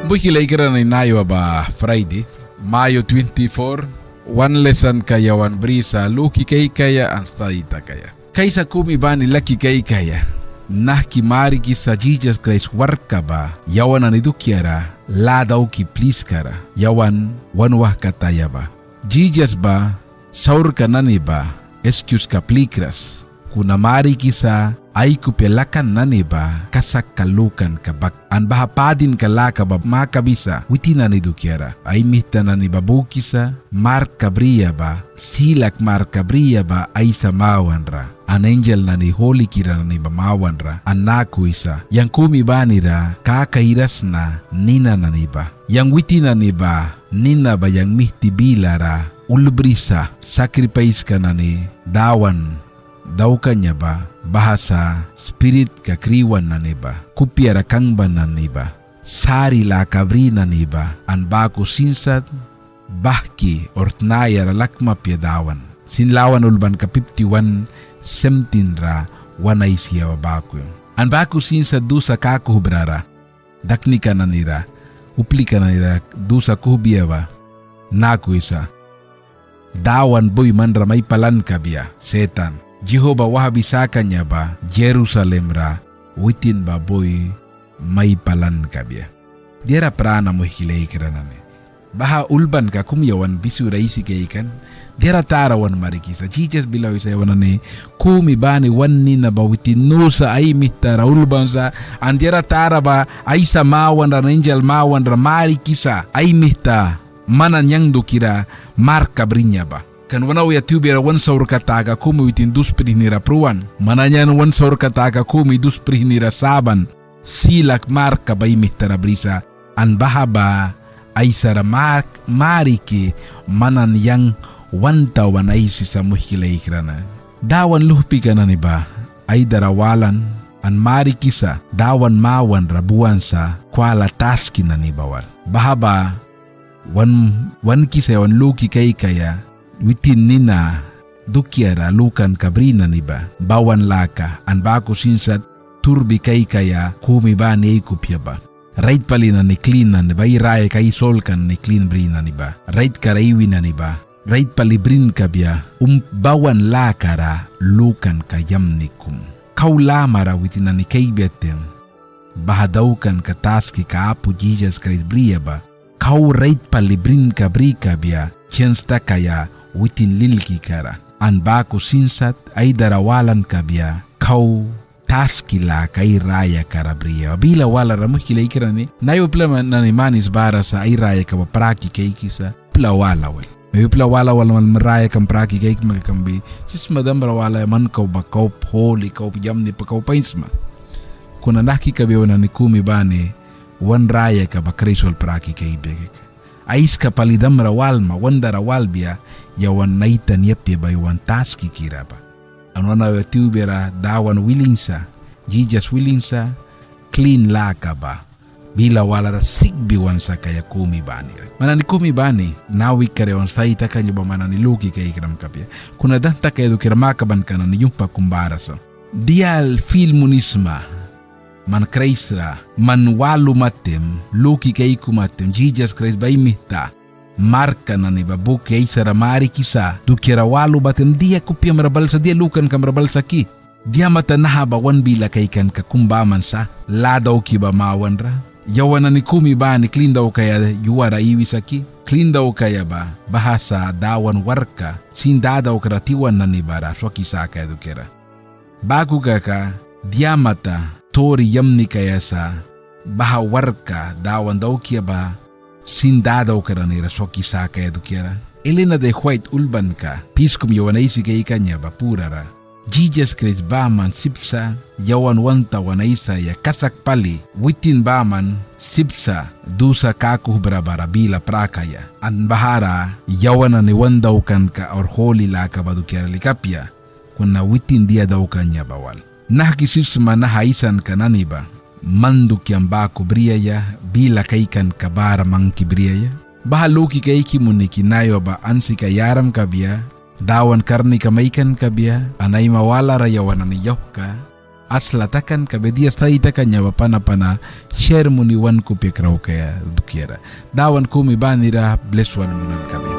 Bukilay kira na inayo ba Friday, Mayo 24, one lesson kaya one brisa, luki kay kaya ang staita kaya. Kaysa kumibani laki kay kaya, nahki mari ki sa Jesus Christ warka ba, yawan na nidukyara, ladaw ki please kara, yawan wanwah kataya ba. Jesus ba, saur ka nani ba, excuse ka plikras, kuna mari ki sa ay kupelakan nani ba kasak kalukan kabak an bahapadin kalaka ba makabisa witina ni dukyara ay mihta nani babukisa mar kabriya ba silak mar kabriya ba ay samawan ra an angel nani holy kira nani bamawan ra an naku isa yang kumibani ra kakairas na nina nani ba yang witina ni ba nina ba yang mihti bila ra ulbrisa sacrifice ka nani dawan daw kanya ba bahasa spirit kakriwan na niba kupiara kangban na niba sari la kabri na niba an baku sinsat bahki ortnaya lakma piadawan sinlawan ulban ka 51 semtin ra wanay siya baku an baku sinsat dusa kaku brara daknika na nira uplika na nira dusa kuhbiya ba naku isa dawan boy man ra may palan kabya setan Jehovah wahabisaka niya ba Jerusalem ra witin ba boy may palan kabya. Dira prana mo hikilay kiranami. Baha ulban ka kumyawan bisu raisi kaikan. Dira tarawan marikisa. Jesus bilaw isa yawan ni kumi bani wani na ba witin nusa ay mitara ulban sa. Ang dira tara ba ay samawan ra angel mawan ra marikisa ay mita mananyang dukira marka brinya ba. Kan wanaw ya tubera wan saur kataga kumi witin dus prihnira pruan. Mananyan wan saur kataga kumi dus prihnira saban. Silak marka bay mihtara brisa. An bahaba ay sara mariki manan yang wantawan ay sisa muhkilay ikrana. Dawan luhpi ka na ni ba ay darawalan. An marikisa dawan mawan rabuan sa kwala taski na ni bawal. Bahaba wan kisa wan luki kay kaya. Witin nina dukyara lukan kabrina niba bawan laka an baku sinsat turbi kay kaya kumiba ni kupya ba right palina ni clean na niba iraya kay solkan ni clean brina niba right karaiwi na niba right palibrin kabya bawan laka ra lukan kayam nikum kaulamara witin na ni kay betem bahadaukan kataski kaapu Jesus Christ briya ba kau right palibrin kabri kabya chensta kaya witin lilki kara. An baku sinsat ay darawalan kabya kau taskila kay raya karabriya. Bila wala ramu kilay kirani. Nayo pala na ni manis bara sa ay raya ka praki kay kisa. Pla wala wal. Mayo pla wala wala man maraya kang praki kay magakambi. Sis madam wala man kau ba kau holy kau pijam ni pa kau painsma. Kuna naki kabya wana ni kumi bani wan raya ka ba krisol praki kay begek. Ais ka palidam rawalma wanda rawalbia yawan naitan yapya bay wan taski kiraba. Ano na tubera dawan willingsa, Jesus willingsa, clean laka ba. Bila wala ra sigbi wan sa kaya kumi bani. Manani kumi bani, nawi kare wan saita kanya ba manani luki kaya ikram kapya. Kuna danta kaya do kirmakaban ka na niyumpa kumbarasa. Dial filmunisma. Man Christra, man walu matem, luki kay kumatem, Jesus Christ bay mihta, marka na ni babu kay saramari kisa, dukira walu batem, dia kupya marabalsa, dia lukan ka marabalsa ki. Dia mata nahabawan bila kay kan kakumbaman sa, ladaw ki ba mawan ra? Yawan na ni kumi ba ni clean daw kaya yuwara iwis aki? Clean daw kaya ba, bahasa dawan warka, sindadaw karatiwan na ni bara, so kisa kaya dukira. Bago ka, dia mata, tori yamni kaya sa bahawarka dawan daw kya ba sindadaw ka ranira so kisa kaya dukyara. Elena de white ulban ka piskum yawan ay sigay kanya ba purara. Jesus Christ baman sipsa yawan wanta wanaysa ya kasak pali witin baman sipsa dusa kakuh barabara bila prakaya. An bahara yawan na niwan daw kan ka or holy laka ba dukyara likapya kuna witin dia daw kanya bawal. Nakikisipsma na haisan ka na niba, manduk yang baku briyaya, bila kaikan kabara mang kibriyaya. Bahaluki kaiki muniki nayo ba ansi kayaram kabya, dawan karni kamaikan kabya, anay mawala rayawan ang iyaw ka, aslatakan kabedia staita kanya wapana share muni wan kupya krau kaya dukiera dawan kumi banira bless wan munan kabe